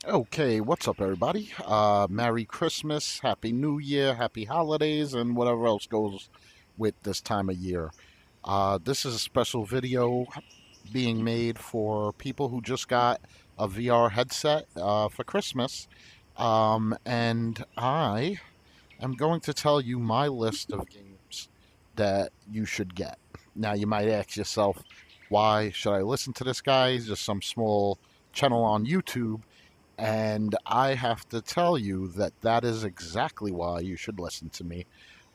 Okay, what's up, everybody? Merry Christmas, Happy New Year, Happy Holidays, and whatever else goes with this time of year. This is a special video being made for people who just got a VR headset for Christmas. And I am going to tell you my list of games that you should get. Now, you might ask yourself, why should I listen to this guy? He's just some small channel on YouTube. And I have to tell you that that is exactly why you should listen to me.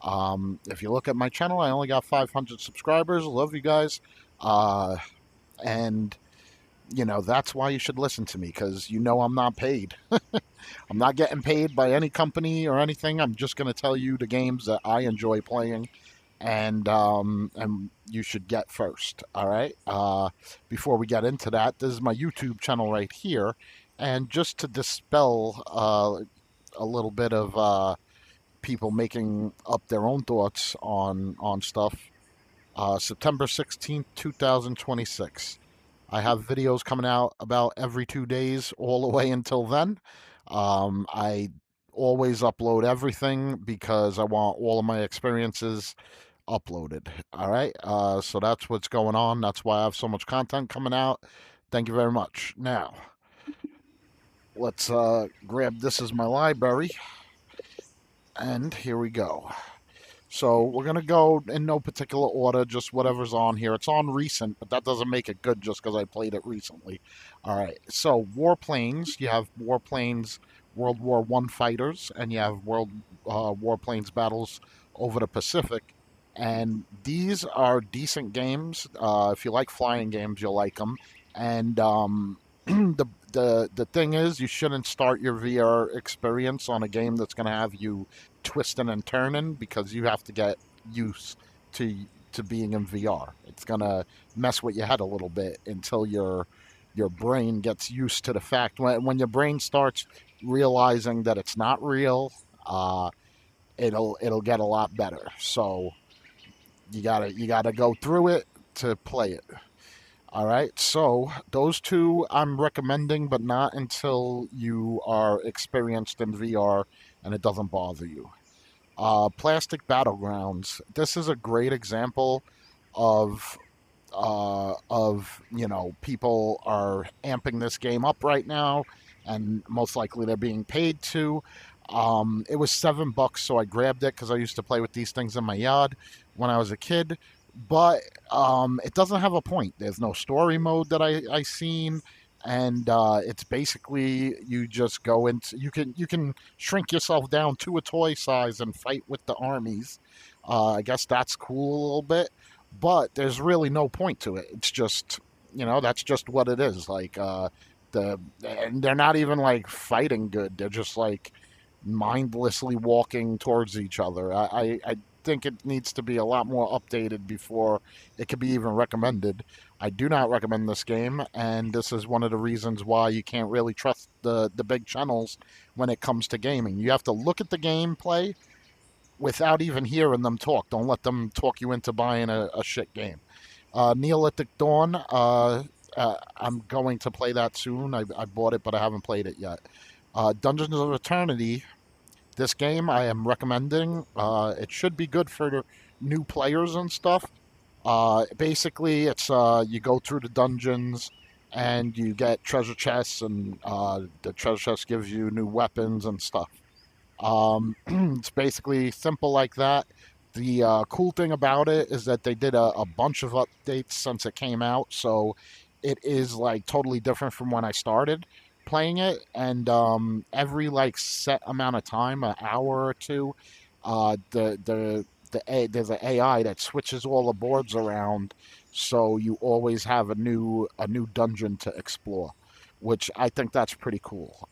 If you look at my channel, I only got 500 subscribers. Love you guys. Uh, and, that's why you should listen to me because I'm not paid. I'm not getting paid by any company or anything. I'm just going to tell you the games that I enjoy playing and you should get first. All right. Before we get into that, this is my YouTube channel right here, and just to dispel a little bit of people making up their own thoughts on stuff. September 16th, 2026. I have videos coming out about every 2 days, all the way until then. I always upload everything because I want all of my experiences uploaded. All right. So that's what's going on. That's why I have so much content coming out. Thank you very much. Now, let's grab this as my library. And here we go. So we're going to go in no particular order, just whatever's on here. It's on recent, but that doesn't make it good just because I played it recently. All right. So Warplanes, you have Warplanes World War One fighters, and you have World Warplanes battles over the Pacific. And these are decent games. If you like flying games, you'll like them. And the thing is, you shouldn't start your VR experience on a game that's going to have you twisting and turning because you have to get used to to being in VR. It's gonna mess with your head a little bit until your brain gets used to the fact when your brain starts realizing that it's not real. Uh, it'll get a lot better. So you gotta go through it to play it. All right, so those two I'm recommending, but not until you are experienced in VR and it doesn't bother you. Plastic Battlegrounds. This is a great example of people are amping this game up right now, and most likely they're being paid to. It was $7, so I grabbed it because I used to play with these things in my yard when I was a kid. But it doesn't have a point. There's no story mode that I seen, and it's basically you just go into you can shrink yourself down to a toy size and fight with the armies. I guess that's cool a little bit, but there's really no point to it. It's just, that's just what it is. Like and they're not even like fighting good. They're just like mindlessly walking towards each other. I think it needs to be a lot more updated before it could be even recommended. I do not recommend this game, and this is one of the reasons why you can't really trust the big channels when it comes to gaming. You have to look at the gameplay without even hearing them talk. Don't let them talk you into buying a shit game. Neolithic Dawn. I'm going to play that soon. I bought it, but I haven't played it yet. Dungeons of Eternity. This game I am recommending. It should be good for the new players and stuff. Basically, it's you go through the dungeons and you get treasure chests, and the treasure chest gives you new weapons and stuff. It's basically simple like that. The cool thing about it is that they did a bunch of updates since it came out, so it is like totally different from when I started playing it. And every like set amount of time, an hour or two, there's an AI that switches all the boards around, so you always have a new dungeon to explore, which I think that's pretty cool.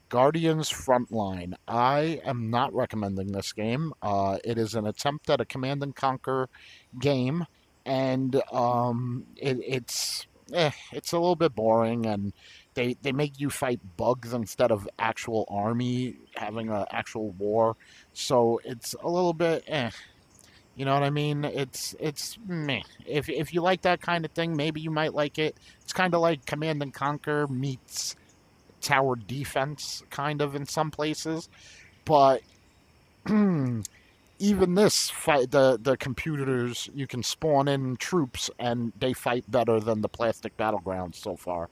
Guardians Frontline. I am not recommending this game. It is an attempt at a Command and Conquer game, and it's a little bit boring, and they make you fight bugs instead of actual army having an actual war, so it's a little bit eh. You know what I mean? It's meh. If you like that kind of thing, maybe you might like it. It's kind of like Command and Conquer meets tower defense kind of in some places, but even this fight, the computers, you can spawn in troops and they fight better than the plastic battlegrounds so far.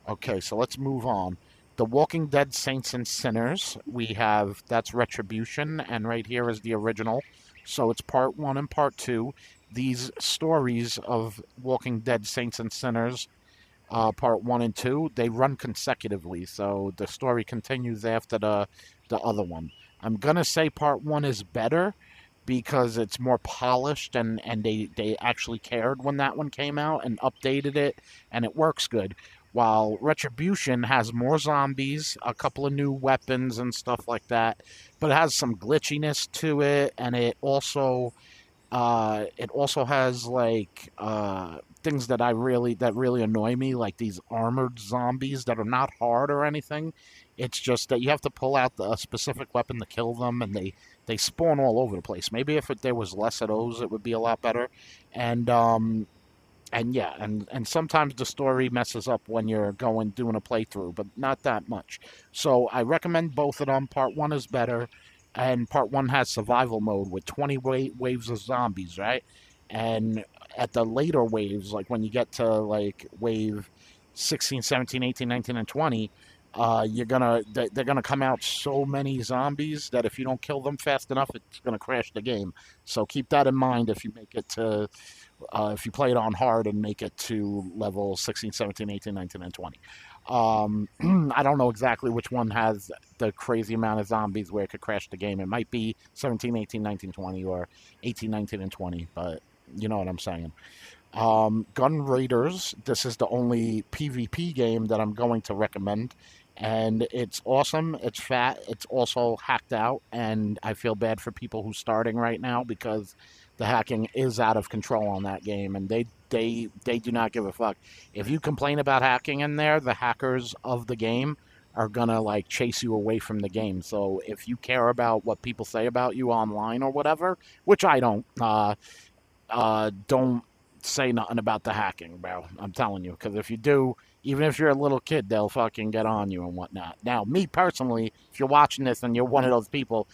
Okay, so let's move on. The Walking Dead Saints and Sinners, we have that's Retribution, and right here is the original. So it's part one and part two. These stories of Walking Dead Saints and Sinners, part one and two, they run consecutively. So the story continues after the other one. I'm gonna say part one is better because it's more polished and they actually cared when that one came out and updated it and it works good. While Retribution has more zombies, a couple of new weapons and stuff like that, but it has some glitchiness to it, and it also has like things that really annoy me, like these armored zombies that are not hard or anything. It's just that you have to pull out a specific weapon to kill them, and they spawn all over the place. Maybe if there was less of those, it would be a lot better. And yeah, and sometimes the story messes up when you're doing a playthrough, but not that much. So I recommend both of them. Part one is better, and part one has survival mode with 20 waves of zombies, right? And at the later waves, like when you get to like wave 16, 17, 18, 19, and 20, they're gonna come out so many zombies that if you don't kill them fast enough, it's gonna crash the game. So keep that in mind if you play it on hard and make it to level 16, 17, 18, 19, and 20. I don't know exactly which one has the crazy amount of zombies where it could crash the game. It might be 17, 18, 19, 20, or 18, 19, and 20, but you know what I'm saying. Gun Raiders, this is the only PvP game that I'm going to recommend. And it's awesome. It's fat. It's also hacked out. And I feel bad for people who's starting right now because the hacking is out of control on that game. And they do not give a fuck. If you complain about hacking in there, the hackers of the game are gonna like chase you away from the game. So if you care about what people say about you online or whatever, which I don't say nothing about the hacking, bro. I'm telling you, because if you do, even if you're a little kid, they'll fucking get on you and whatnot. Now, me personally, if you're watching this and you're one of those people,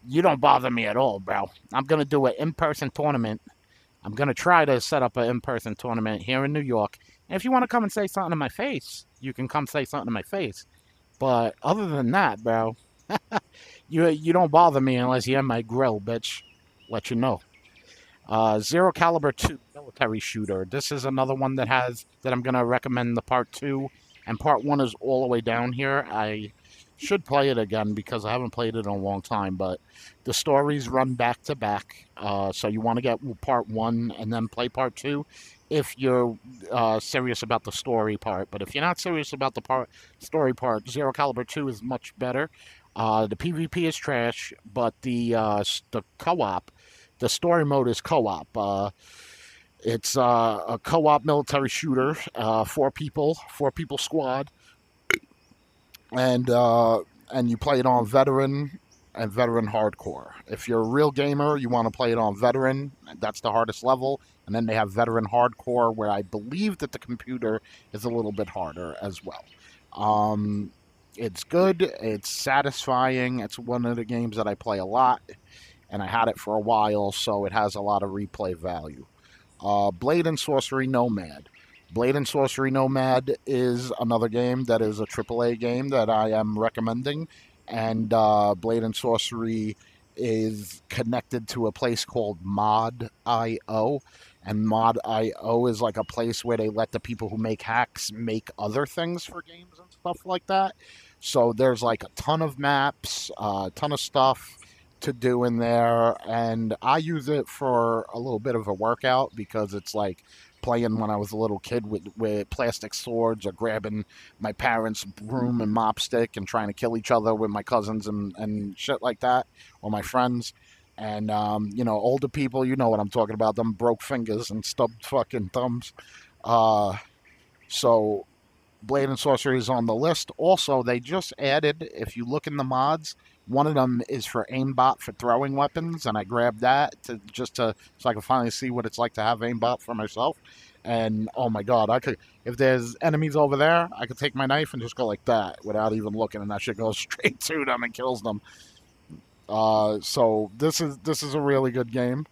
you don't bother me at all, bro. I'm gonna do an in-person tournament. I'm gonna try to set up an in-person tournament here in New York. And if you want to come and say something to my face, you can come say something to my face. But other than that, bro, you don't bother me unless you have my grill, bitch. Let you know. Zero Caliber 2 military shooter. This is another one that I'm gonna recommend the part two, and part one is all the way down here. I should play it again because I haven't played it in a long time, but the stories run back to back. So you want to get part one and then play part two if you're serious about the story part. But if you're not serious about the story part, Zero Caliber 2 is much better. The PvP is trash, but the co-op, the story mode is co-op. It's a co-op military shooter, four people squad, and you play it on veteran and veteran hardcore. If you're a real gamer, you want to play it on veteran. That's the hardest level, and then they have veteran hardcore, where I believe that the computer is a little bit harder as well. Um, it's good. It's satisfying. It's one of the games that I play a lot, and I had it for a while, so it has a lot of replay value. Blade and Sorcery Nomad. Blade and Sorcery Nomad is another game that is a AAA game that I am recommending. And Blade and Sorcery is connected to a place called Mod.io. And Mod.io is like a place where they let the people who make hacks make other things for games and stuff like that. So there's like a ton of maps, a ton of stuff to do in there, and I use it for a little bit of a workout because it's like playing when I was a little kid with plastic swords, or grabbing my parents' broom and mop stick and trying to kill each other with my cousins and shit like that, or my friends. And older people, you know what I'm talking about, them broke fingers and stubbed fucking thumbs. Uh, so Blade and Sorcery is on the list. Also, they just added, if you look in the mods, one of them is for aimbot for throwing weapons, and I grabbed that so I can finally see what it's like to have aimbot for myself. And oh my god, I could, if there's enemies over there, I could take my knife and just go like that without even looking, and that shit goes straight to them and kills them. So this is a really good game.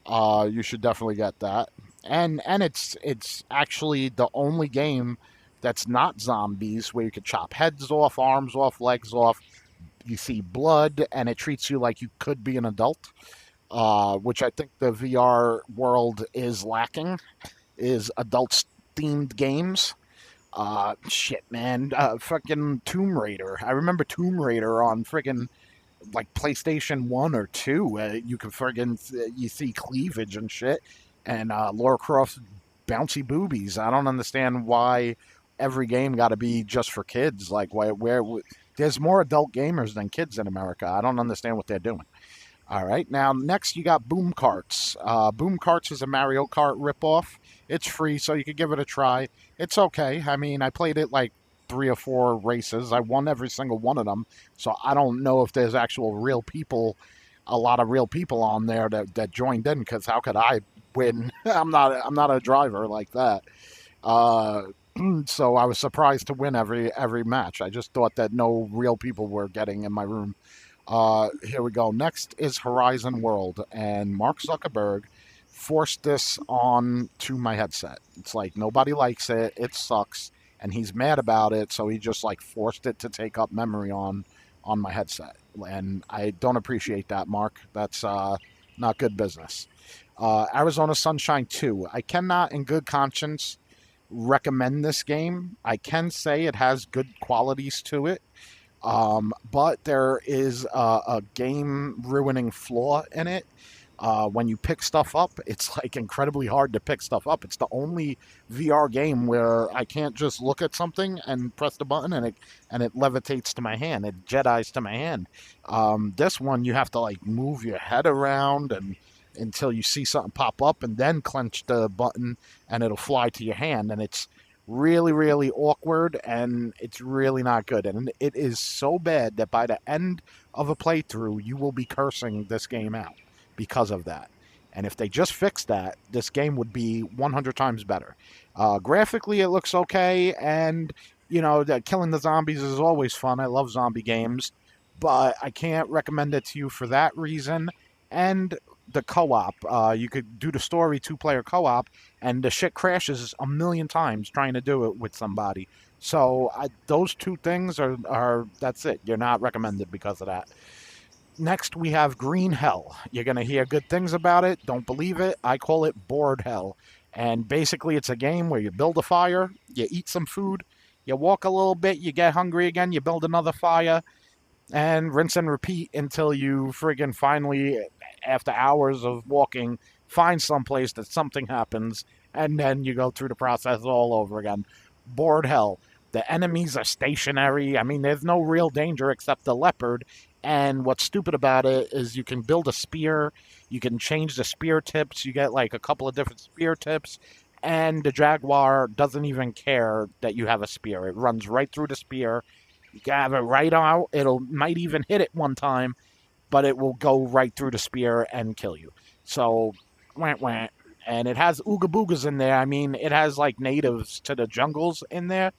You should definitely get that. And it's actually the only game that's not zombies where you could chop heads off, arms off, legs off. You see blood, and it treats you like you could be an adult, which I think the VR world is lacking. Is adult themed games. Shit, man. Fucking Tomb Raider. I remember Tomb Raider on friggin' like PlayStation 1 or 2. You can friggin' you see cleavage and shit. And Laura Croft's bouncy boobies. I don't understand why every game got to be just for kids. Like, where there's more adult gamers than kids in America. I don't understand what they're doing. All right, now next you got Boom Carts. Boom Carts is a Mario Kart ripoff. It's free, so you could give it a try. It's okay. I mean, I played it like 3 or 4 races. I won every single one of them, so I don't know if there's actual real people, a lot of real people on there that joined in. Because how could I win? I'm not a driver like that. Uh, so I was surprised to win every match. I just thought that no real people were getting in my room. Here we go. Next is Horizon World, and Mark Zuckerberg forced this on to my headset. It's like nobody likes it. It sucks, and he's mad about it, so he just like forced it to take up memory on my headset, and I don't appreciate that, Mark. That's not good business. Arizona Sunshine 2. I cannot, in good conscience, recommend this game. I can say it has good qualities to it. But there is a game ruining flaw in it. When you pick stuff up, it's like incredibly hard to pick stuff up. It's the only VR game where I can't just look at something and press the button and it levitates to my hand. It Jedi's to my hand. This one you have to like move your head around and until you see something pop up and then clench the button and it'll fly to your hand, and it's really, really awkward, and it's really not good. And it is so bad that by the end of a playthrough, you will be cursing this game out because of that. And if they just fixed that, this game would be 100 times better. Graphically, it looks okay, and killing the zombies is always fun. I love zombie games, but I can't recommend it to you for that reason. And the co-op, you could do the story 2-player co-op, and the shit crashes a million times trying to do it with somebody. So those two things are that's it. You're not recommended because of that. Next, we have Green Hell. You're going to hear good things about it. Don't believe it. I call it Bored Hell. And basically, it's a game where you build a fire, you eat some food, you walk a little bit, you get hungry again, you build another fire, and rinse and repeat until you friggin' finally, after hours of walking, find someplace that something happens, and then you go through the process all over again. Bored Hell. The enemies are stationary. I mean, there's no real danger except the leopard. And what's stupid about it is you can build a spear. You can change the spear tips. You get like a couple of different spear tips. And the jaguar doesn't even care that you have a spear. It runs right through the spear. You can have it right out. It'll might even hit it one time, but it will go right through the spear and kill you. So, wah, wah. And it has ooga boogas in there. I mean, it has like natives to the jungles in there.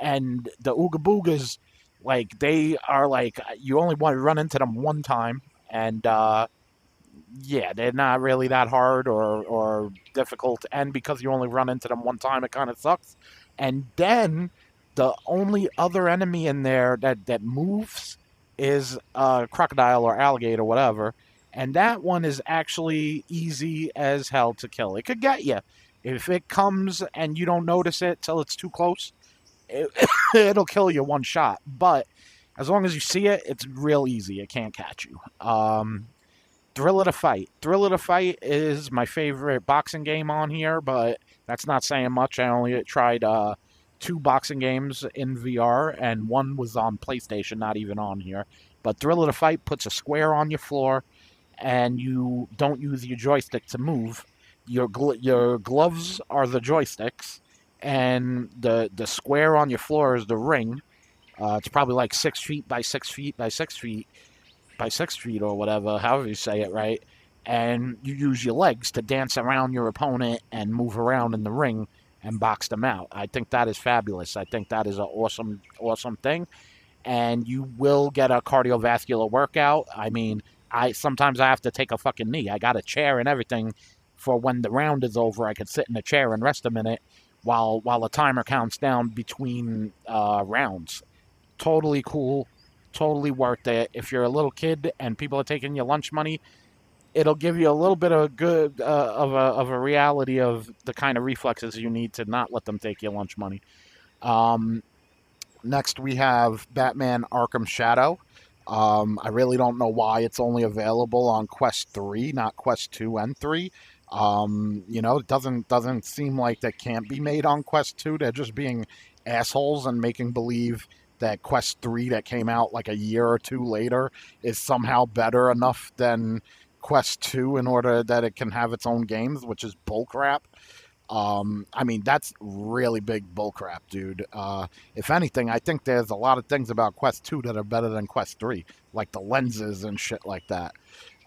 And the ooga boogas, like, they are like, you only want to run into them one time. And, yeah, they're not really that hard or difficult. And because you only run into them one time, it kind of sucks. And then the only other enemy in there that moves is a crocodile or alligator, whatever. And that one is actually easy as hell to kill. It could get you. If it comes and you don't notice it till it's too close, it'll kill you one shot. But as long as you see it, it's real easy. It can't catch you. Thriller to Fight. Thriller to Fight is my favorite boxing game on here, but that's not saying much. I only tried 2 boxing games in VR, and one was on PlayStation, not even on here. But Thriller to Fight puts a square on your floor, and you don't use your joystick to move. Your gloves are the joysticks, and the square on your floor is the ring. It's probably like 6 feet by 6 feet by 6 feet by 6 feet or whatever, however you say it, right? and you use your legs to dance around your opponent and move around in the ring and box them out. I think that is fabulous. I think that is an awesome, awesome thing, and you will get a cardiovascular workout. I mean, I sometimes I have to take a fucking knee. I got a chair and everything for when the round is over. I could sit in a chair and rest a minute while the timer counts down between rounds. Totally cool, totally worth it. If you're a little kid and people are taking your lunch money, it'll give you a little bit of good of a reality of the kind of reflexes you need to not let them take your lunch money. Um, Next, we have Batman Arkham Shadow. I really don't know why it's only available on Quest 3, not Quest 2 and 3. It doesn't seem like that can't be made on Quest 2. They're just being assholes and making believe that Quest 3 that came out like a year or two later is somehow better enough than Quest 2 in order that it can have its own games, which is bullcrap. I mean, that's really big bullcrap, dude. If anything, I think there's a lot of things about Quest 2 that are better than Quest 3, like the lenses and shit like that.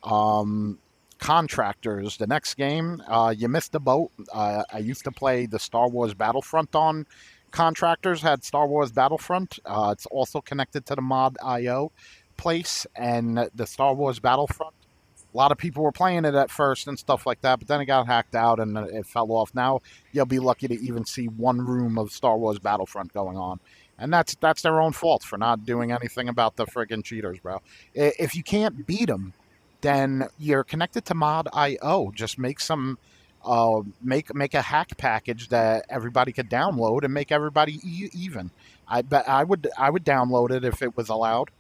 Um, Contractors, the next game, you missed the boat. I used to play the Star Wars Battlefront on Contractors, had Star Wars Battlefront. It's also connected to the Mod IO place, and the Star Wars Battlefront, a lot of people were playing it at first and stuff like that, but then it got hacked out and it fell off. Now you'll be lucky to even see one room of Star Wars Battlefront going on, and that's their own fault for not doing anything about the friggin' cheaters, bro. If you can't beat them, then you're connected to Mod IO. Just make some, make a hack package that everybody could download and make everybody even. I bet I would download it if it was allowed.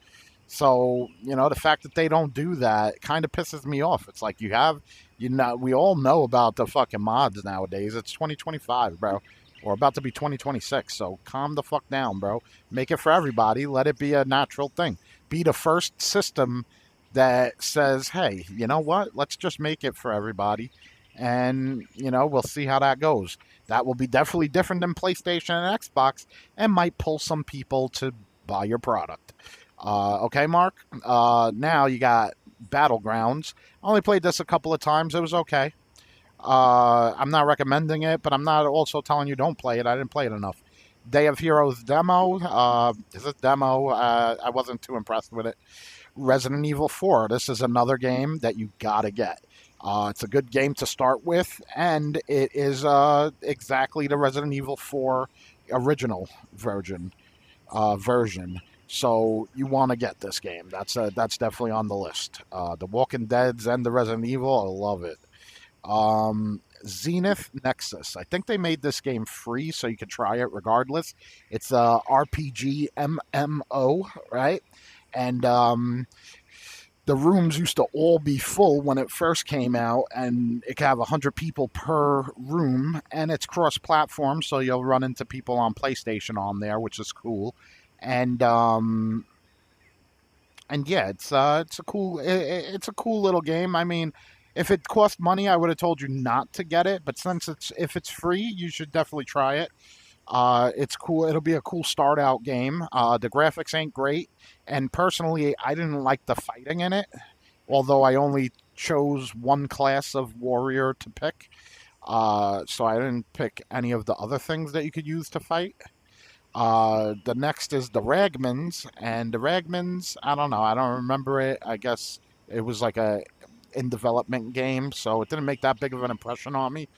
So, the fact that they don't do that kind of pisses me off. It's like we all know about the fucking mods nowadays. It's 2025, bro. Or about to be 2026. So calm the fuck down, bro. Make it for everybody. Let it be a natural thing. Be the first system that says, hey, you know what? Let's just make it for everybody. And, we'll see how that goes. That will be definitely different than PlayStation and Xbox and might pull some people to buy your product. Okay, Mark. Now you got Battlegrounds. I only played this a couple of times. It was okay. I'm not recommending it, but I'm not also telling you don't play it. I didn't play it enough. Day of Heroes demo. Is it demo? I wasn't too impressed with it. Resident Evil 4. This is another game that you gotta get. It's a good game to start with, and it is exactly the Resident Evil 4 original version. So you want to get this game. That's definitely on the list. The Walking Dead's and the Resident Evil, I love it. Zenith Nexus. I think they made this game free, so you can try it regardless. It's a RPG MMO, right? And the rooms used to all be full when it first came out, and it could have 100 people per room, and it's cross-platform, so you'll run into people on PlayStation on there, which is cool. And yeah, it's a cool little game. I mean, if it cost money, I would have told you not to get it, but since if it's free, you should definitely try it. It's cool. It'll be a cool start out game. The graphics ain't great, and personally, I didn't like the fighting in it. Although I only chose one class of warrior to pick, so I didn't pick any of the other things that you could use to fight. The next is the Ragmans, and the Ragmans, I don't know, I don't remember it. I guess it was like a in development game, so it didn't make that big of an impression on me.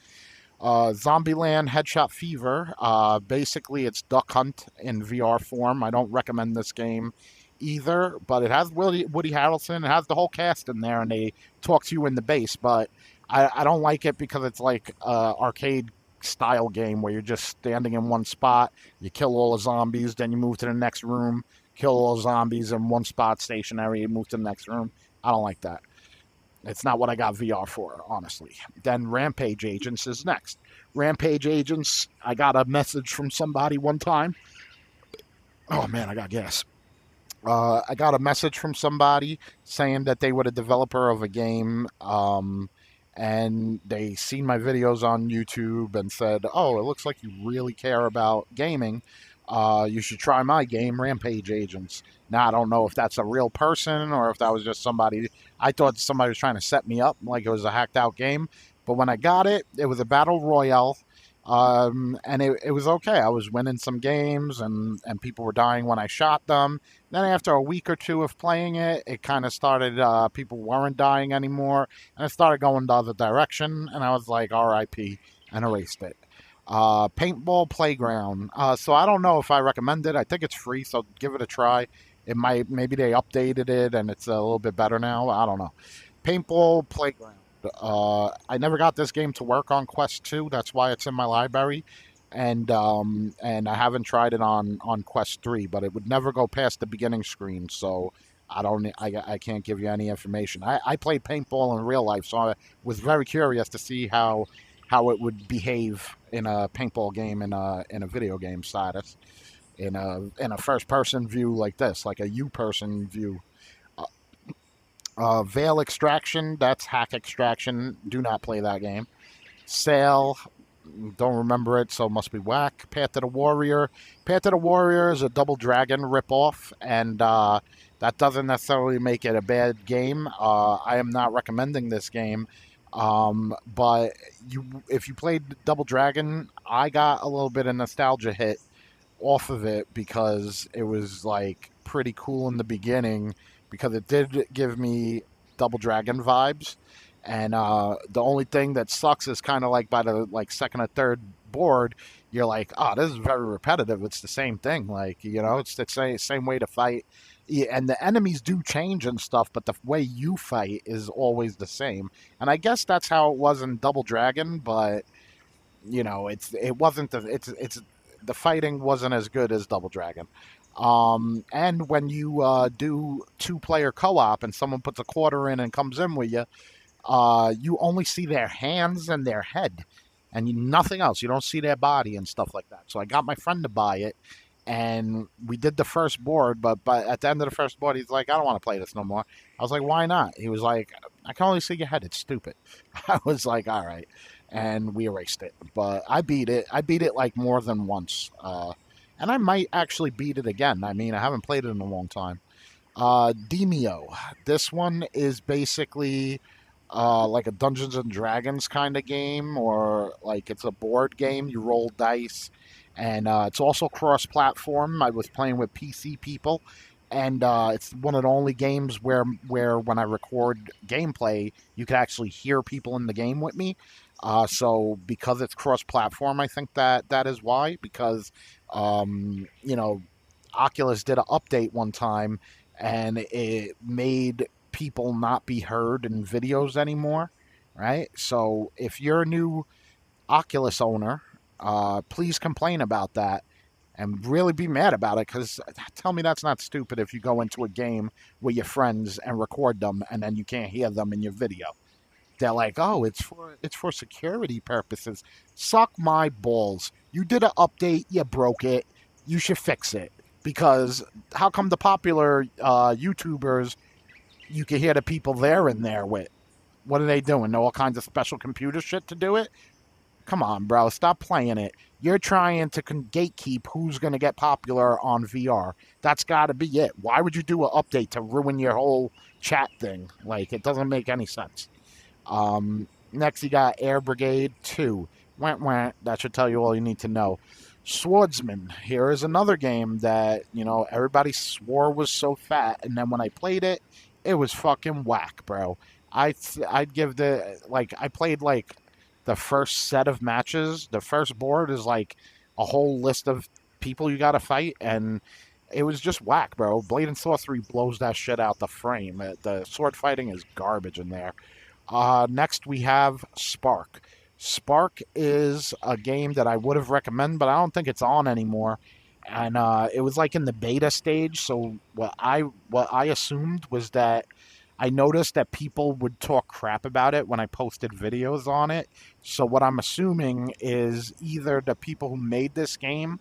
Zombieland Headshot Fever. Basically, it's Duck Hunt in VR form. I don't recommend this game either, but it has Woody Harrelson. It has the whole cast in there, and they talk to you in the base. But I don't like it because it's like arcade style game where you're just standing in one spot. You kill all the zombies, then you move to the next room, kill all the zombies in one spot, stationary, and move to the next room. I don't like that. It's not what I got VR for, honestly. Then Rampage Agents is next. Rampage Agents, I got a message from somebody one time. Oh man, I got gas. I got a message from somebody saying that they were the developer of a game, and they seen my videos on YouTube and said, "Oh, it looks like you really care about gaming. You should try my game, Rampage Agents. Now, I don't know if that's a real person or if that was just somebody. I thought somebody was trying to set me up like it was a hacked out game. But when I got it, it was a battle royale. And it was okay. I was winning some games and people were dying when I shot them. Then after a week or two of playing it, it kind of started, people weren't dying anymore. And it started going the other direction. And I was like, RIP, and erased it. Paintball Playground. So I don't know if I recommend it. I think it's free, so give it a try. It might, maybe they updated it and it's a little bit better now. I don't know. Paintball Playground. I never got this game to work on Quest 2. That's why it's in my library, and I haven't tried it on Quest 3. But it would never go past the beginning screen, so I can't give you any information. I played paintball in real life, so I was very curious to see how it would behave in a paintball game in a video game status in a first person view like this, like a U person view. Uh, Veil Extraction, that's hack extraction. Do not play that game. Sail, don't remember it, so it must be whack. Path of the Warrior. Path of the Warrior is a Double Dragon ripoff, and that doesn't necessarily make it a bad game. I am not recommending this game, but if you played Double Dragon, I got a little bit of nostalgia hit off of it because it was like pretty cool in the beginning because it did give me Double Dragon vibes. And the only thing that sucks is kind of like by the like second or third board, you're like, oh, this is very repetitive. It's the same thing. Like, it's the same way to fight. Yeah, and the enemies do change and stuff, but the way you fight is always the same. And I guess that's how it was in Double Dragon, but it wasn't it's the fighting wasn't as good as Double Dragon. And when you do two-player co-op and someone puts a quarter in and comes in with you, you only see their hands and their head, and nothing else. You don't see their body and stuff like that. So I got my friend to buy it, and we did the first board. But at the end of the first board, he's like, "I don't want to play this no more." I was like, "Why not?" He was like, "I can only see your head. It's stupid." I was like, "All right," and we erased it. But I beat it. I beat it like more than once, and I might actually beat it again. I mean, I haven't played it in a long time. Demio. This one is basically like a Dungeons and Dragons kind of game, or like it's a board game. You roll dice, and it's also cross-platform. I was playing with PC people, and it's one of the only games where when I record gameplay, you can actually hear people in the game with me. So because it's cross-platform, I think that is why. Because you know, Oculus did an update one time, and it made people not be heard in videos anymore, right? So if you're a new Oculus owner, please complain about that and really be mad about it because tell me that's not stupid if you go into a game with your friends and record them and then you can't hear them in your video. They're like, oh, it's for security purposes. Suck my balls. You did an update, you broke it. You should fix it because how come the popular YouTubers you can hear the people there in there with? What are they doing? Know all kinds of special computer shit to do it? Come on, bro. Stop playing it. You're trying to gatekeep who's going to get popular on VR. That's got to be it. Why would you do an update to ruin your whole chat thing? Like, it doesn't make any sense. Next, you got Air Brigade 2. Wah, wah. That should tell you all you need to know. Swordsman. Here is another game that, everybody swore was so fat. And then when I played it, it was fucking whack, bro. I'd give I played like the first set of matches. The first board is like a whole list of people you got to fight, and it was just whack, bro. Blade and Sorcery blows that shit out the frame. The sword fighting is garbage in there. Next, we have Spark. Spark is a game that I would have recommended, but I don't think it's on anymore. And it was like in the beta stage. So what I assumed was that I noticed that people would talk crap about it when I posted videos on it. So what I'm assuming is either the people who made this game,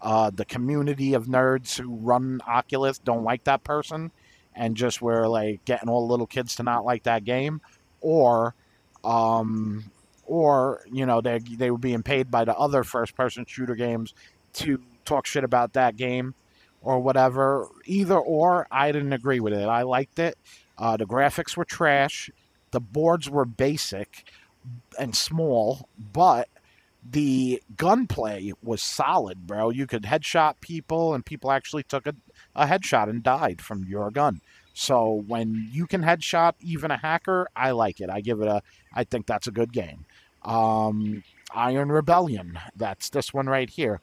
the community of nerds who run Oculus don't like that person, and just were like getting all the little kids to not like that game, or, or they were being paid by the other first person shooter games to talk shit about that game or whatever. Either or, I didn't agree with it. I liked it. The graphics were trash. The boards were basic and small, but the gunplay was solid, bro. You could headshot people, and people actually took a headshot and died from your gun. So when you can headshot even a hacker, I like it. I think that's a good game. Um, Iron Rebellion, that's this one right here.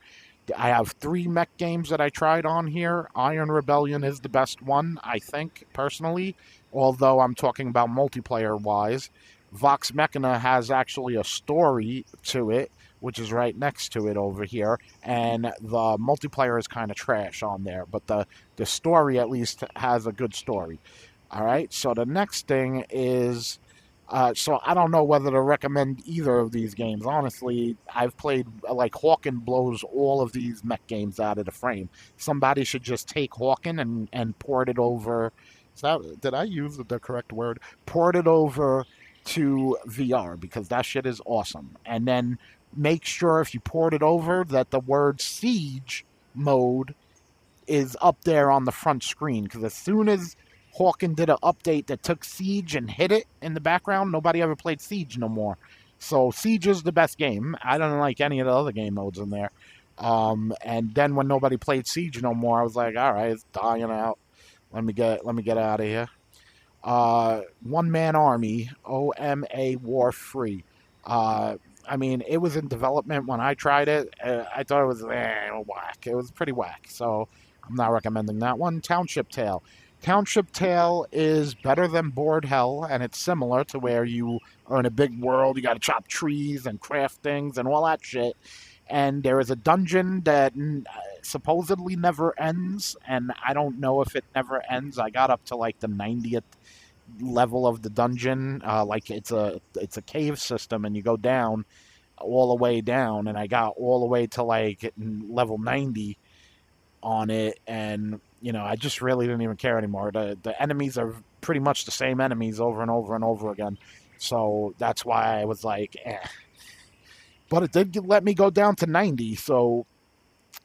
I have 3 mech games that I tried on here. Iron Rebellion is the best one, I think, personally, although I'm talking about multiplayer wise. Vox Machina has actually a story to it, which is right next to it over here, and the multiplayer is kind of trash on there, but the story at least has a good story. All right, so the next thing is so I don't know whether to recommend either of these games. Honestly, I've played like Hawken blows all of these mech games out of the frame. Somebody should just take Hawken and port it over. Did I use the correct word? Port it over to VR because that shit is awesome. And then make sure if you port it over that the word siege mode is up there on the front screen because as soon as Hawken did an update that took Siege and hit it in the background, nobody ever played Siege no more. So Siege is the best game. I don't like any of the other game modes in there. And then when nobody played Siege no more, I was like, all right, it's dying out. Let me get out of here. One Man Army, OMA War Free. I mean, it was in development when I tried it. I thought it was whack. It was pretty whack. So I'm not recommending that one. Township Tale. Township Tale is better than Board Hell, and it's similar to where you are in a big world. You got to chop trees and craft things and all that shit. And there is a dungeon that supposedly never ends, and I don't know if it never ends. I got up to like the 90th level of the dungeon. Like it's a cave system, and you go down all the way down, and I got all the way to like level 90 on it, and I just really didn't even care anymore. The enemies are pretty much the same enemies over and over and over again, so that's why I was like, eh. But it did let me go down to 90, so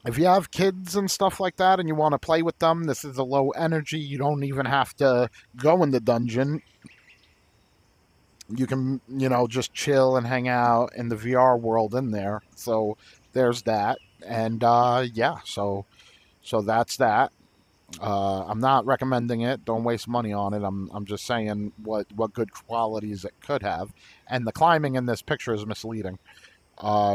if you have kids and stuff like that and you want to play with them, this is a low energy. You don't even have to go in the dungeon. You can, just chill and hang out in the VR world in there. So there's that. And yeah, so that's that. I'm not recommending it. Don't waste money on it. I'm just saying what good qualities it could have. And the climbing in this picture is misleading.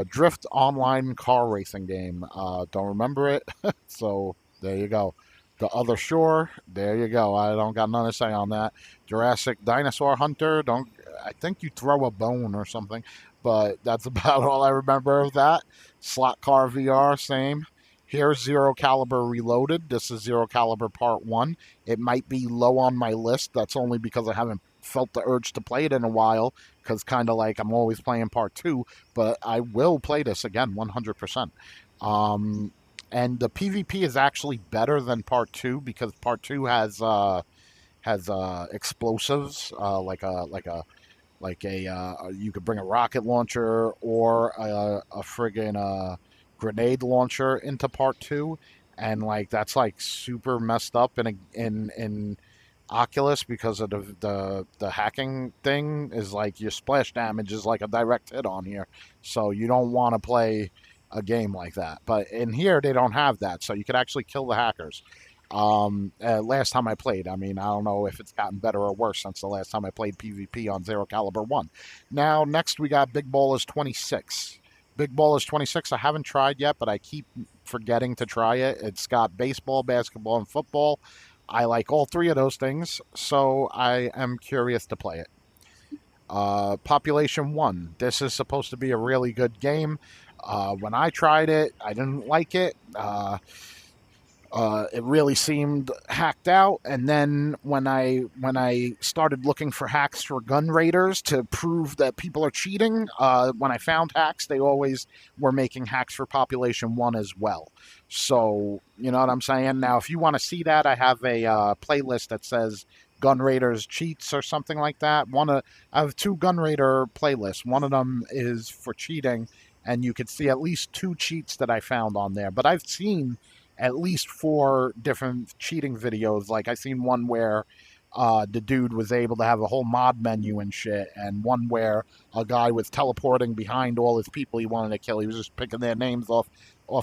Drift online car racing game. Don't remember it. So there you go. The Other Shore. There you go. I don't got nothing to say on that. Jurassic Dinosaur Hunter. Don't. I think you throw a bone or something, but that's about all I remember of that. Slot Car VR. Same. Here's Zero Caliber Reloaded. This is Zero Caliber Part 1. It might be low on my list. That's only because I haven't felt the urge to play it in a while, because kind of like I'm always playing Part 2, but I will play this again 100%. And the PvP is actually better than Part 2 because Part 2 has explosives, you could bring a rocket launcher or a friggin' grenade launcher into Part 2, and like that's like super messed up in Oculus because of the hacking thing. Is like your splash damage is like a direct hit on here, so you don't want to play a game like that. But in here they don't have that, so you could actually kill the hackers. Last time I played, I mean, I don't know if it's gotten better or worse since the last time I played PvP on Zero Caliber 1. Now, next we got Big Ballers 26. Big Ballers 26, I haven't tried yet, but I keep forgetting to try it. It's got baseball, basketball, and football. I like all 3 of those things, so I am curious to play it. Population 1. This is supposed to be a really good game. When I tried it, I didn't like it. It really seemed hacked out, and then when I started looking for hacks for gun raiders to prove that people are cheating, when I found hacks, they always were making hacks for Population 1 as well. So you know what I'm saying. Now, if you want to see that, I have a playlist that says Gun Raiders cheats or something like that. I have 2 Gun Raider playlists. One of them is for cheating, and you could see at least 2 cheats that I found on there. But I've seen at least 4 different cheating videos. Like I seen one where the dude was able to have a whole mod menu and shit, and one where a guy was teleporting behind all his people he wanted to kill. He was just picking their names off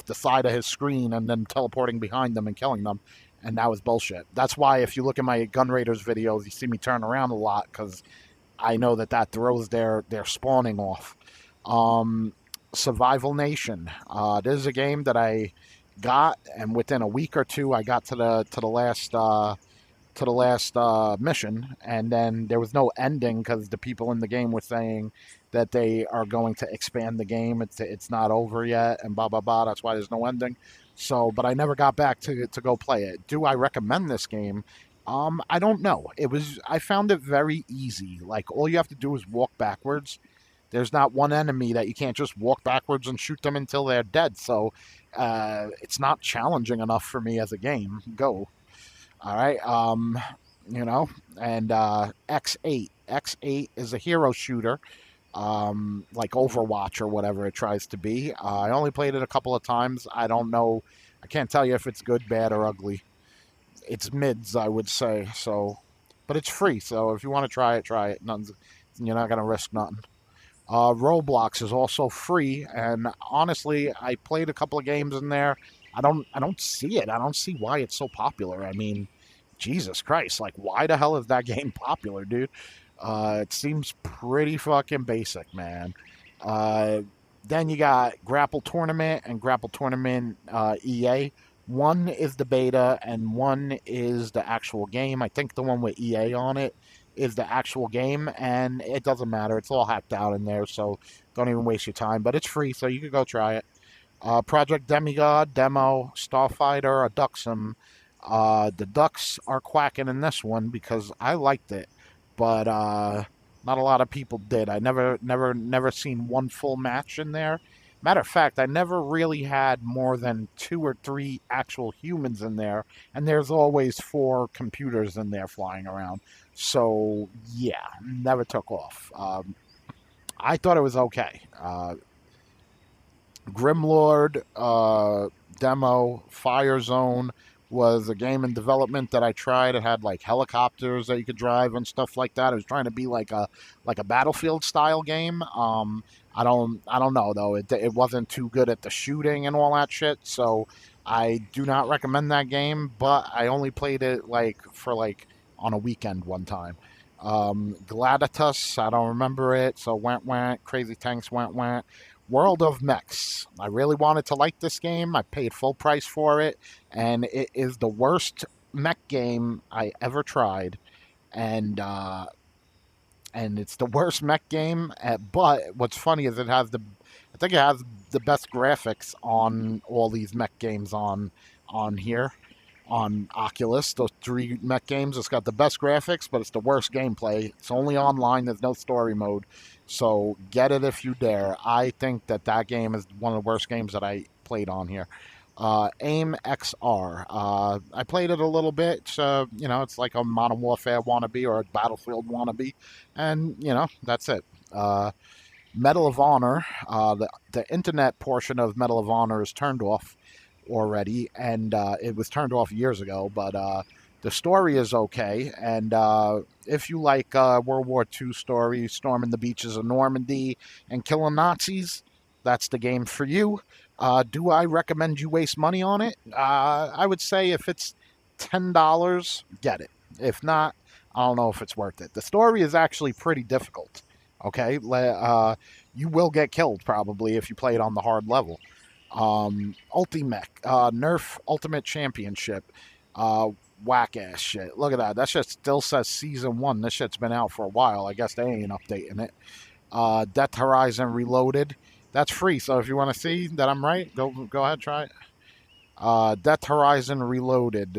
the side of his screen and then teleporting behind them and killing them. And that was bullshit. That's why if you look at my Gun Raiders videos, you see me turn around a lot because I know that throws their spawning off. Um, Survival Nation. This is a game that I got, and within a week or two, I got to the last mission, and then there was no ending because the people in the game were saying that they are going to expand the game. It's not over yet, and blah blah blah. That's why there's no ending. So, but I never got back to go play it. Do I recommend this game? I don't know. I found it very easy. Like all you have to do is walk backwards. There's not one enemy that you can't just walk backwards and shoot them until they're dead. So, it's not challenging enough for me as a game. Go. All right. You know, and X8. X8 is a hero shooter, like Overwatch or whatever it tries to be. I only played it a couple of times. I don't know. I can't tell you if it's good, bad, or ugly. It's mids, I would say. So, but it's free. So if you want to try it, try it. Nothing's, you're not gonna risk nothing. Roblox is also free, and honestly, I played a couple of games in there. I don't see it. I don't see why it's so popular. I mean, Jesus Christ, like why the hell is that game popular, dude? It seems pretty fucking basic, man. Uh, then you got Grapple Tournament and Grapple Tournament EA. One is the beta and one is the actual game. I think the one with EA on it is the actual game, and it doesn't matter. It's all hacked out in there, so don't even waste your time. But it's free, so you can go try it. Project Demigod demo, Starfighter, a Duxum. The Ducks are quacking in this one because I liked it, but not a lot of people did. I never seen one full match in there. Matter of fact, I never really had more than 2 or 3 actual humans in there, and there's always 4 computers in there flying around. So yeah, never took off. I thought it was okay. Grimlord demo, Fire Zone was a game in development that I tried. It had like helicopters that you could drive and stuff like that. It was trying to be like a Battlefield style game. I don't know though. It wasn't too good at the shooting and all that shit. So I do not recommend that game. But I only played it like on a weekend one time. Gladiatus, I don't remember it. So went. Crazy Tanks went. World of Mechs. I really wanted to like this game. I paid full price for it, and it is the worst mech game I ever tried, and it's the worst mech game. But what's funny is I think it has the best graphics on all these mech games on here on Oculus. Those 3 mech games, it's got the best graphics, but it's the worst gameplay. It's only online. There's no story mode. So get it if you dare. I think that game is one of the worst games that I played on here. AIM XR. I played it a little bit. It's like a Modern Warfare wannabe or a Battlefield wannabe. And, that's it. Medal of Honor. The internet portion of Medal of Honor is turned off already, and it was turned off years ago, but the story is okay. And if you like World War II stories, storming the beaches of Normandy and killing Nazis, that's the game for you. Do I recommend you waste money on it? I would say if it's $10, get it. If not, I don't know if it's worth it. The story is actually pretty difficult. Okay, you will get killed probably if you play it on the hard level. Ultimech, Nerf Ultimate Championship, whack ass shit. Look at that. That shit still says season 1. This shit's been out for a while. I guess they ain't updating it. Death Horizon Reloaded. That's free. So if you want to see that I'm right, go ahead, try it. Death Horizon Reloaded.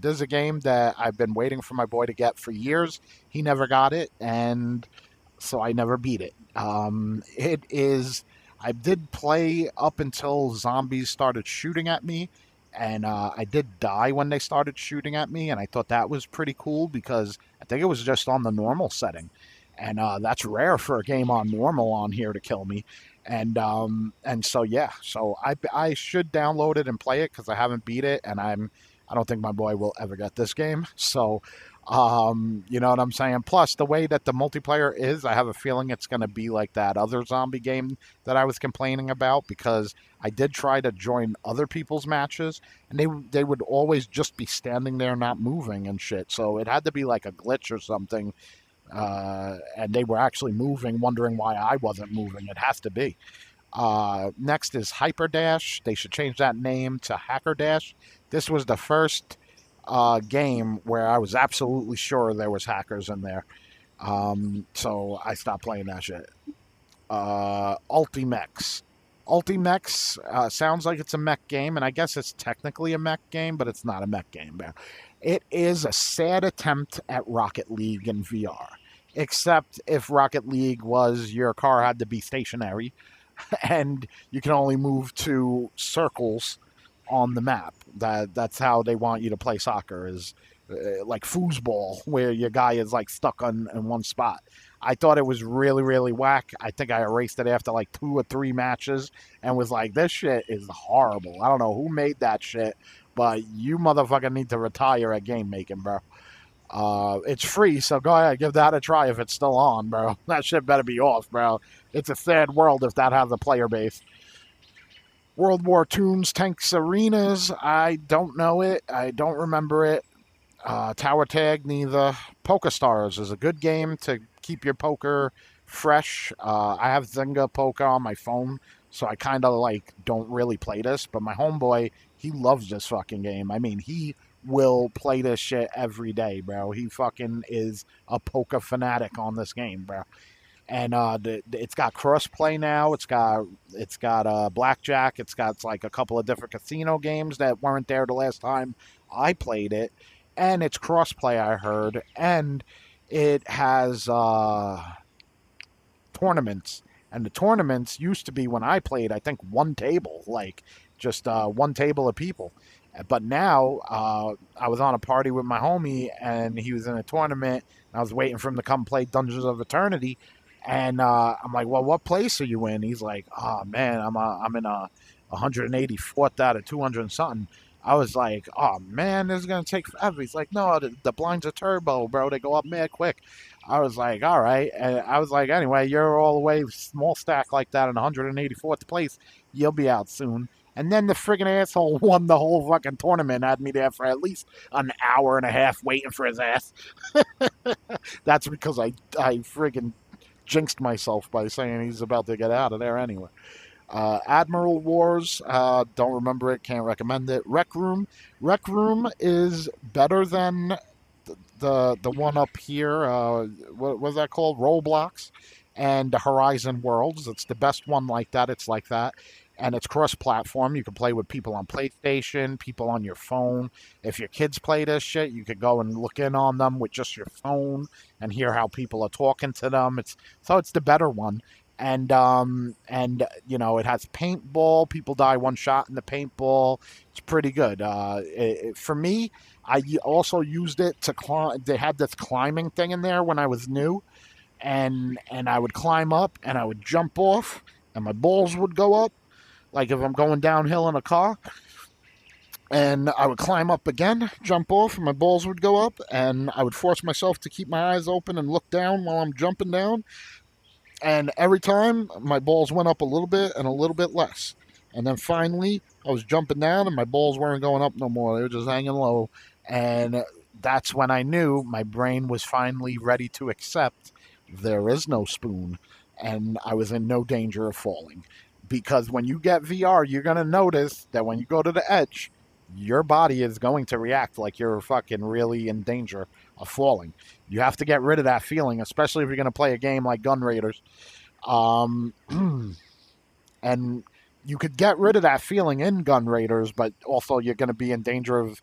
This is a game that I've been waiting for my boy to get for years. He never got it, and so I never beat it. It is. I did play up until zombies started shooting at me, and I did die when they started shooting at me, and I thought that was pretty cool because I think it was just on the normal setting, and that's rare for a game on normal on here to kill me. And so yeah, so I should download it and play it because I haven't beat it, and I don't think my boy will ever get this game. So, you know what I'm saying? Plus, the way that the multiplayer is, I have a feeling it's going to be like that other zombie game that I was complaining about, because I did try to join other people's matches, and they would always just be standing there not moving and shit. So it had to be like a glitch or something, and they were actually moving, wondering why I wasn't moving. It has to be. Next is Hyperdash. They should change that name to Hacker Dash. This was the first game where I was absolutely sure there was hackers in there. So I stopped playing that shit. Ultimex. Ultimex sounds like it's a mech game, and I guess it's technically a mech game, but it's not a mech game, man. It is a sad attempt at Rocket League in VR. Except if Rocket League was your car had to be stationary and you can only move to circles on the map. That's how they want you to play soccer, is like foosball, where your guy is like stuck on in one spot. I thought it was really, really whack. I think I erased it after like 2 or 3 matches and was like, this shit is horrible. I don't know who made that shit, but you motherfucker need to retire at game making, bro. It's free, so go ahead, give that a try if it's still on, bro. That shit better be off, bro. It's a sad world if that has a player base. World War Tunes Tanks Arenas. I don't know it. I don't remember it. Tower Tag, neither. Poker Stars is a good game to keep your poker fresh. I have Zynga Poker on my phone, so I kind of like don't really play this. But my homeboy, he loves this fucking game. I mean, he will play this shit every day, bro. He fucking is a poker fanatic on this game, bro. And it's got crossplay now. It's got blackjack. It's got like a couple of different casino games that weren't there the last time I played it, and it's crossplay, I heard, and it has tournaments. And the tournaments used to be, when I played, I think one table, like just one table of people. But now I was on a party with my homie, and he was in a tournament. And I was waiting for him to come play Dungeons of Eternity, and I'm like, "Well, what place are you in?" He's like, "Oh man, I'm in a 184th out of 200 and something." I was like, "Oh man, this is gonna take forever." He's like, "No, the blinds are turbo, bro. They go up mad quick." I was like, "All right." And I was like, "Anyway, you're all the way small stack like that in 184th place. You'll be out soon." And then the friggin' asshole won the whole fucking tournament. Had me there for at least an hour and a half waiting for his ass. That's because I friggin' jinxed myself by saying he's about to get out of there anyway. Admiral Wars, don't remember it, can't recommend it. Rec Room. Rec Room is better than the one up here. What was that called? Roblox and Horizon Worlds. It's the best one like that. It's like that. And it's cross platform. You can play with people on PlayStation, people on your phone. If your kids play this shit, you could go and look in on them with just your phone and hear how people are talking to them. It's the better one. And you know, it has paintball. People die one shot in the paintball. It's pretty good. For me, I also used it to climb. They had this climbing thing in there when I was new, and I would climb up and I would jump off, and my balls would go up, like if I'm going downhill in a car. And I would climb up again, jump off, and my balls would go up, and I would force myself to keep my eyes open and look down while I'm jumping down. And every time my balls went up a little bit and a little bit less. And then finally, I was jumping down and my balls weren't going up no more. They were just hanging low. And that's when I knew my brain was finally ready to accept there is no spoon. And I was in no danger of falling. Because when you get VR, you're going to notice that when you go to the edge, your body is going to react like you're fucking really in danger of falling. You have to get rid of that feeling, especially if you're going to play a game like Gun Raiders. Um, and you could get rid of that feeling in Gun Raiders, but also you're going to be in danger of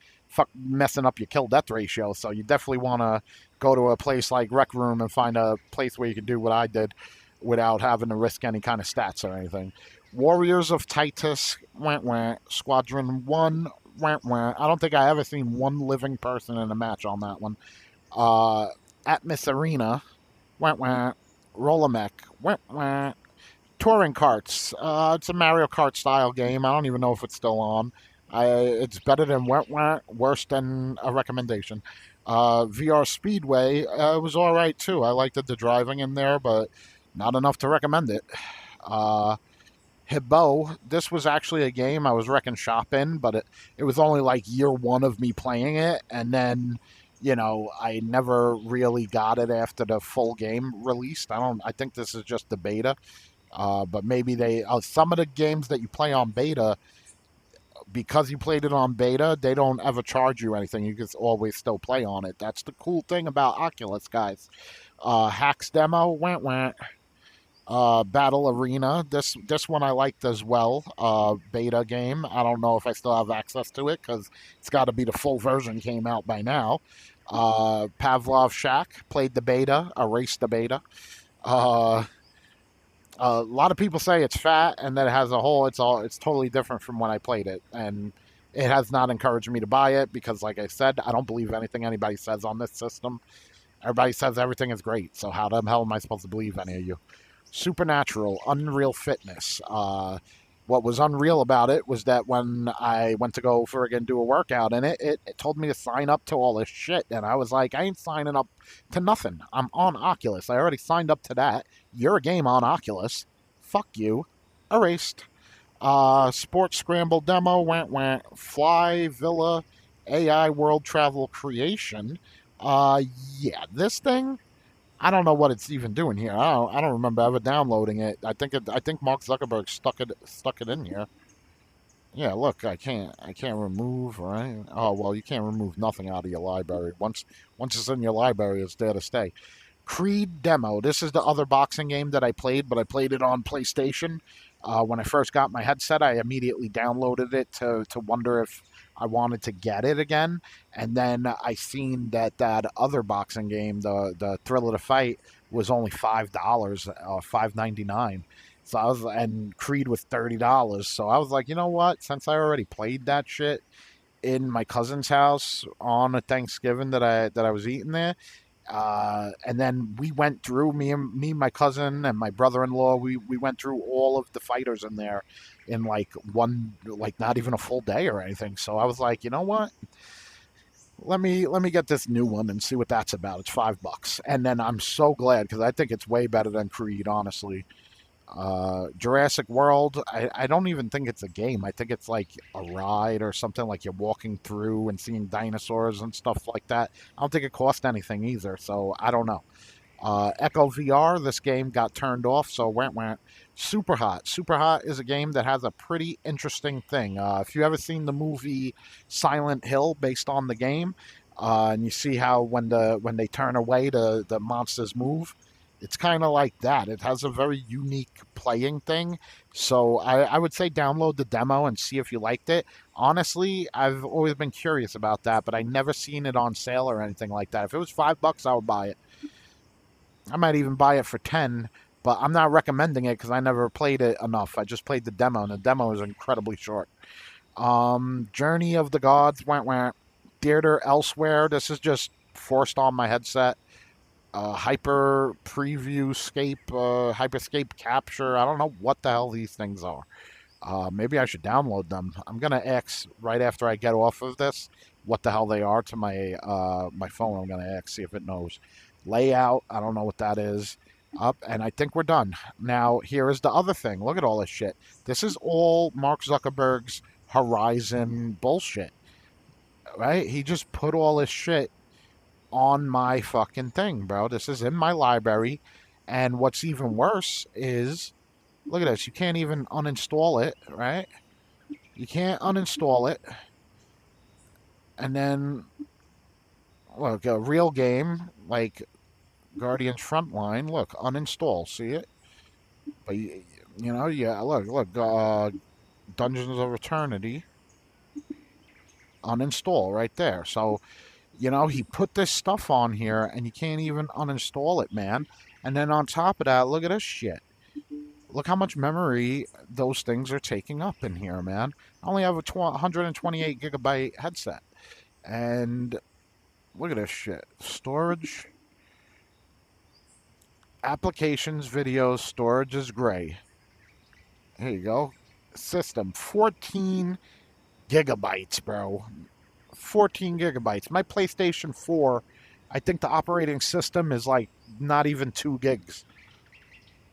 messing up your kill death ratio. So you definitely want to go to a place like Rec Room and find a place where you can do what I did without having to risk any kind of stats or anything. Warriors of Titus, Squadron 1, I don't think I ever seen one living person in a match on that one. Atmos Arena, Rolomech, Touring Karts. It's a Mario Kart style game. I don't even know if it's still on. It's better than Went Went, worse than a recommendation. VR Speedway was all right too. I liked the driving in there, but not enough to recommend it. Uh, Hibbo, this was actually a game I was wrecking shop in, but it was only like year one of me playing it, and then I never really got it after the full game released. I think this is just the beta. But maybe some of the games that you play on beta, because you played it on beta, they don't ever charge you anything. You can always still play on it. That's the cool thing about Oculus, guys. Hacks demo went. Battle Arena. This one I liked as well. Beta game. I don't know if I still have access to it because it's got to be the full version came out by now. Pavlov Shack played the beta, erased the beta. Uh, a lot of people say it's fat and that it has a hole. It's totally different from when I played it, and it has not encouraged me to buy it because, like I said, I don't believe anything anybody says on this system. Everybody says everything is great, so how the hell am I supposed to believe any of you? Supernatural, Unreal Fitness. What was unreal about it was that when I went to go friggin' do a workout in it, it told me to sign up to all this shit. And I was like, I ain't signing up to nothing. I'm on Oculus. I already signed up to that. You're a game on Oculus. Fuck you. Erased. Sports Scramble demo went. Fly Villa AI World Travel Creation. Yeah, this thing I don't know what it's even doing here. I don't remember ever downloading it. I think Mark Zuckerberg stuck it in here. Yeah, look, I can't remove, right? Oh well, you can't remove nothing out of your library. Once it's in your library, it's there to stay. Creed demo. This is the other boxing game that I played, but I played it on PlayStation. When I first got my headset, I immediately downloaded it to wonder if I wanted to get it again, and then I seen that other boxing game, the Thrill of the Fight, was only $5, $5.99. So and Creed was $30. So I was like, you know what? Since I already played that shit in my cousin's house on a Thanksgiving that I was eating there, and then we went through me, my cousin, and my brother-in-law. We went through all of the fighters in there in like like not even a full day or anything. So I was like, you know what? Let me get this new one and see what that's about. It's $5, and then I'm so glad because I think it's way better than Creed, honestly. Jurassic World, I don't even think it's a game. I think it's like a ride or something, like you're walking through and seeing dinosaurs and stuff like that. I don't think it cost anything either, so I don't know. Echo VR, this game got turned off, so went. Super Hot. Super Hot is a game that has a pretty interesting thing. If you ever seen the movie Silent Hill based on the game, and you see how when they turn away, the monsters move. It's kind of like that. It has a very unique playing thing. So I would say download the demo and see if you liked it. Honestly, I've always been curious about that, but I never seen it on sale or anything like that. If it was $5, I would buy it. I might even buy it for 10, but I'm not recommending it because I never played it enough. I just played the demo, and the demo is incredibly short. Journey of the Gods went. Theater Elsewhere. This is just forced on my headset. Hyper Preview Scape, Hyperscape Capture. I don't know what the hell these things are. Maybe I should download them. I'm gonna ask right after I get off of this what the hell they are to my phone. I'm gonna ask, see if it knows. Layout. I don't know what that is. Up, and I think we're done. Now here is the other thing. Look at all this shit. This is all Mark Zuckerberg's Horizon bullshit, right? He just put all this shit on my fucking thing, bro. This is in my library, and what's even worse is, look at this. You can't even uninstall it, right? You can't uninstall it, and then look, a real game like Guardians Frontline. Look, uninstall. See it? But yeah. Look. Dungeons of Eternity. Uninstall right there. So he put this stuff on here, and you can't even uninstall it, man. And then on top of that, look at this shit. Look how much memory those things are taking up in here, man. I only have a 128 gigabyte headset, and look at this shit. Storage. Applications, videos, storage is gray. Here you go. System 14 gigabytes, bro. 14 gigabytes. My PlayStation 4, I think the operating system is like not even 2 gigs,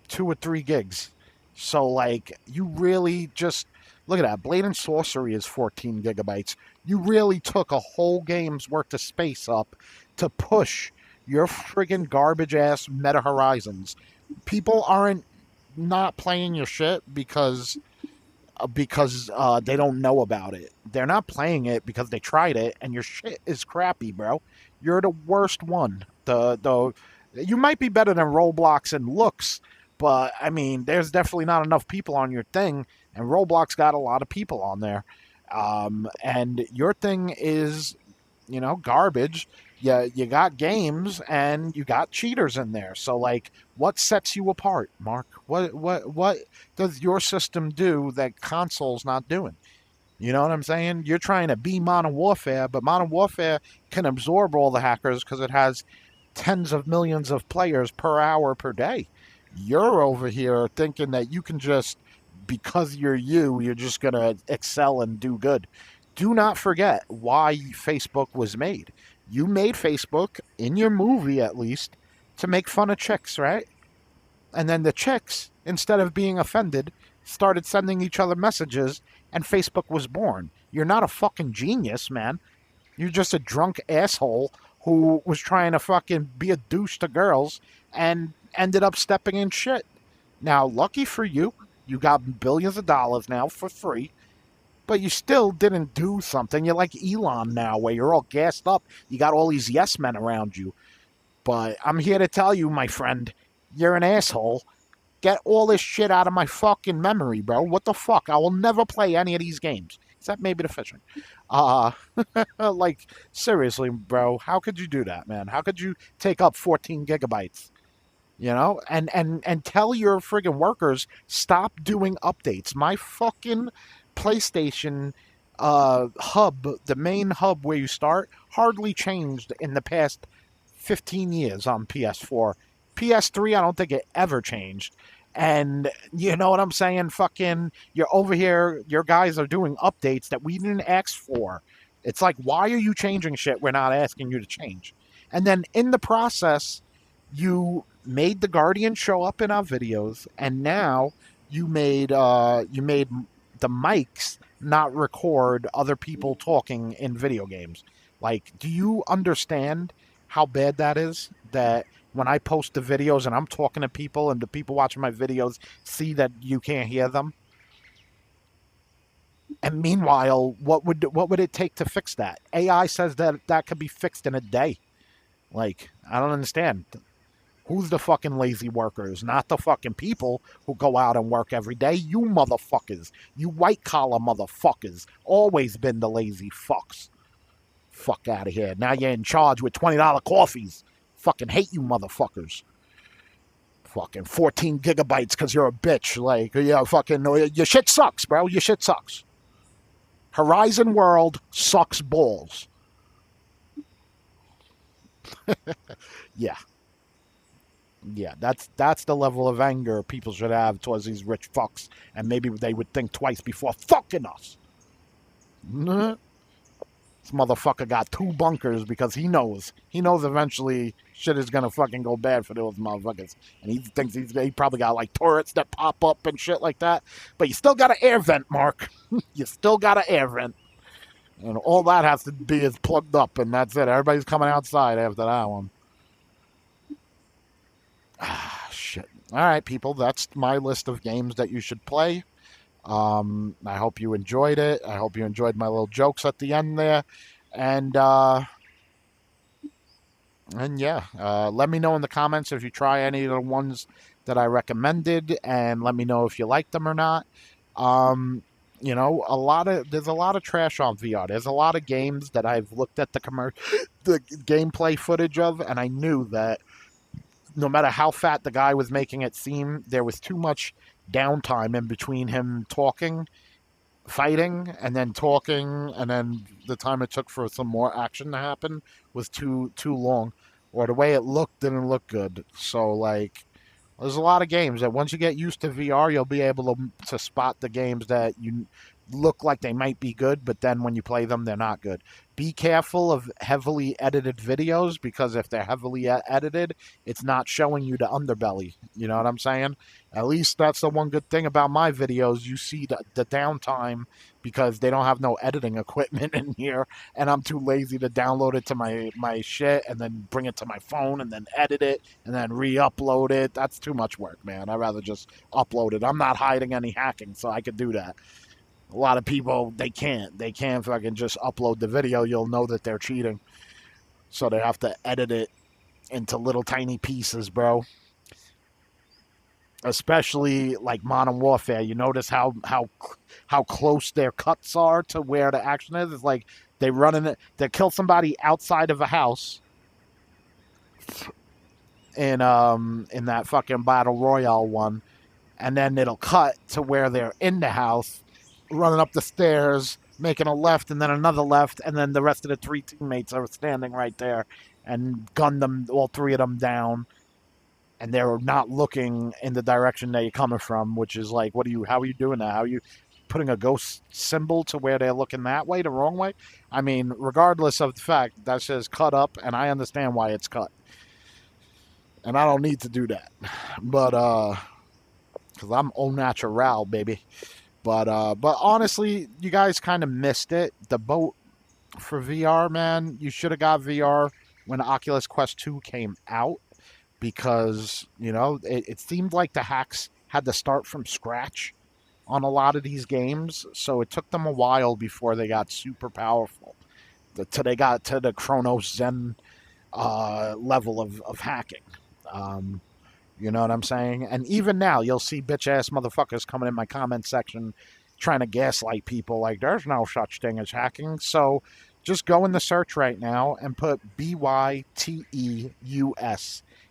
2 or 3 gigs. So, like, you really just look at that. Blade and Sorcery is 14 gigabytes. You really took a whole game's worth of space up to push your friggin' garbage ass Meta Horizons. People aren't not playing your shit because they don't know about it. They're not playing it because they tried it, and your shit is crappy, bro. You're the worst one. The you might be better than Roblox and looks, but I mean, there's definitely not enough people on your thing, and Roblox got a lot of people on there. And your thing is, garbage. You got games and you got cheaters in there. So like, what sets you apart, Mark? What does your system do that console's not doing? You know what I'm saying? You're trying to be Modern Warfare, but Modern Warfare can absorb all the hackers because it has tens of millions of players per hour per day. You're over here thinking that you can just, because you're just going to excel and do good. Do not forget why Facebook was made. You made Facebook, in your movie at least, to make fun of chicks, right? And then the chicks, instead of being offended, started sending each other messages, and Facebook was born. You're not a fucking genius, man. You're just a drunk asshole who was trying to fucking be a douche to girls and ended up stepping in shit. Now, lucky for you, you got billions of dollars now for free, but you still didn't do something. You're like Elon now, where you're all gassed up. You got all these yes men around you. But I'm here to tell you, my friend, you're an asshole. Get all this shit out of my fucking memory, bro. What the fuck? I will never play any of these games. Except maybe the fishing. Uh, like, seriously, bro, how could you do that, man? How could you take up 14 gigabytes? And tell your friggin' workers, stop doing updates. My fucking PlayStation hub, the main hub where you start, hardly changed in the past 15 years on PS4. PS3, I don't think it ever changed. And you know what I'm saying? Fucking, you're over here, your guys are doing updates that we didn't ask for. It's like, why are you changing shit we're not asking you to change? And then in the process, you made the Guardian show up in our videos, and now you made the mics not record other people talking in video games. Like, do you understand how bad that is? That when I post the videos and I'm talking to people and the people watching my videos see that you can't hear them. And meanwhile, what would it take to fix that? AI says that that could be fixed in a day. Like, I don't understand. Who's the fucking lazy workers? Not the fucking people who go out and work every day. You motherfuckers. You white collar motherfuckers. Always been the lazy fucks. Fuck out of here. Now you're in charge with $20 coffees. Fucking hate you motherfuckers. Fucking 14 gigabytes because you're a bitch. Like, yeah, fucking, your shit sucks, bro. Your shit sucks. Horizon World sucks balls. Yeah. Yeah, that's the level of anger people should have towards these rich fucks, and maybe they would think twice before fucking us. This motherfucker got 2 bunkers because he knows eventually shit is gonna fucking go bad for those motherfuckers, and he thinks he probably got like turrets that pop up and shit like that. But you still got an air vent, Mark. You still got an air vent, and all that has to be is plugged up, and that's it. Everybody's coming outside after that one. Ah, shit. All right, people. That's my list of games that you should play. I hope you enjoyed it. I hope you enjoyed my little jokes at the end there. And yeah, let me know in the comments if you try any of the ones that I recommended, and let me know if you like them or not. Um, there's a lot of trash on VR. There's a lot of games that I've looked at the gameplay footage of, and I knew that no matter how fat the guy was making it seem, there was too much downtime in between him talking, fighting, and then talking, and then the time it took for some more action to happen was too long, or the way it looked didn't look good. So like, There's a lot of games that once you get used to VR, you'll be able to spot the games that you look like they might be good, but then when you play them, they're not good. Be careful of heavily edited videos because if they're heavily edited, it's not showing you the underbelly. You know what I'm saying? At least that's the one good thing about my videos. You see the downtime because they don't have no editing equipment in here, and I'm too lazy to download it to my shit and then bring it to my phone and then edit it and then re-upload it. That's too much work, man. I'd rather just upload it. I'm not hiding any hacking, so I could do that. A lot of people they can't. They can't fucking just upload the video. You'll know that they're cheating. So they have to edit it into little tiny pieces, bro. Especially like Modern Warfare. You notice how close their cuts are to where the action is. It's like they run in it. They kill somebody outside of a house in that fucking battle royale one, and then it'll cut to where they're in the house, running up the stairs, making a left and then another left, and then the rest of the three teammates are standing right there and gun them, all three of them down, and they're not looking in the direction that you're coming from, which is like, how are you doing that? How are you putting a ghost symbol to where they're looking that way, the wrong way? I mean, regardless of the fact that says cut up, and I understand why it's cut. And I don't need to do that. But because I'm au natural, baby. But honestly, you guys kind of missed it. The boat for VR, man, you should have got VR when Oculus Quest 2 came out because, it seemed like the hacks had to start from scratch on a lot of these games. So it took them a while before they got super powerful. Till they got to the Chronos Zen level of hacking. You know what I'm saying? And even now, you'll see bitch ass motherfuckers coming in my comment section trying to gaslight people like there's no such thing as hacking. So just go in the search right now and put BYTEUS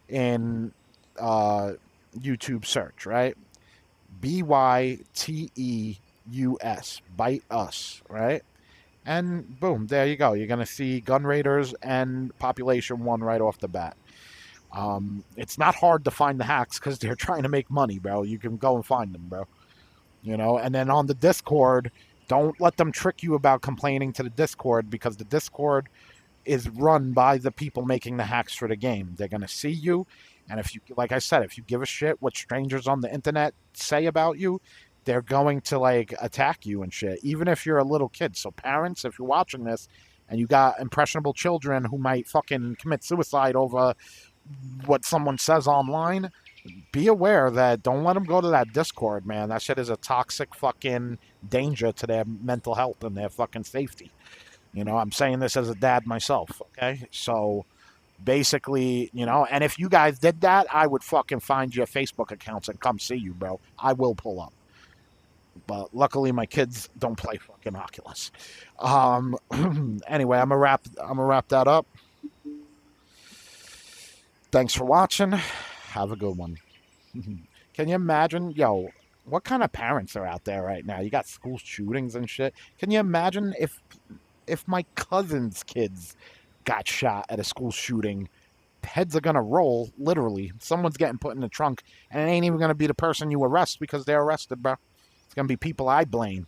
in YouTube search, right? BYTEUS, Bite Us, right? And boom, there you go. You're going to see Gun Raiders and Population 1 right off the bat. It's not hard to find the hacks because they're trying to make money, bro. You can go and find them, bro. And then on the Discord, don't let them trick you about complaining to the Discord because the Discord is run by the people making the hacks for the game. They're going to see you. And if you, like I said, if you give a shit what strangers on the internet say about you, they're going to like attack you and shit, even if you're a little kid. So parents, if you're watching this and you got impressionable children who might fucking commit suicide over what someone says online, be aware that don't let them go to that Discord, man. That shit is a toxic fucking danger to their mental health and their fucking safety. I'm saying this as a dad myself, okay? So basically, and if you guys did that, I would fucking find your Facebook accounts and come see you, bro. I will pull up. But luckily my kids don't play fucking Oculus. Anyway, I'm gonna wrap that up. Thanks for watching. Have a good one. Can you imagine, what kind of parents are out there right now? You got school shootings and shit. Can you imagine if my cousin's kids got shot at a school shooting? Heads are gonna roll, literally. Someone's getting put in the trunk, and it ain't even gonna be the person you arrest because they're arrested, bro. It's gonna be people I blame.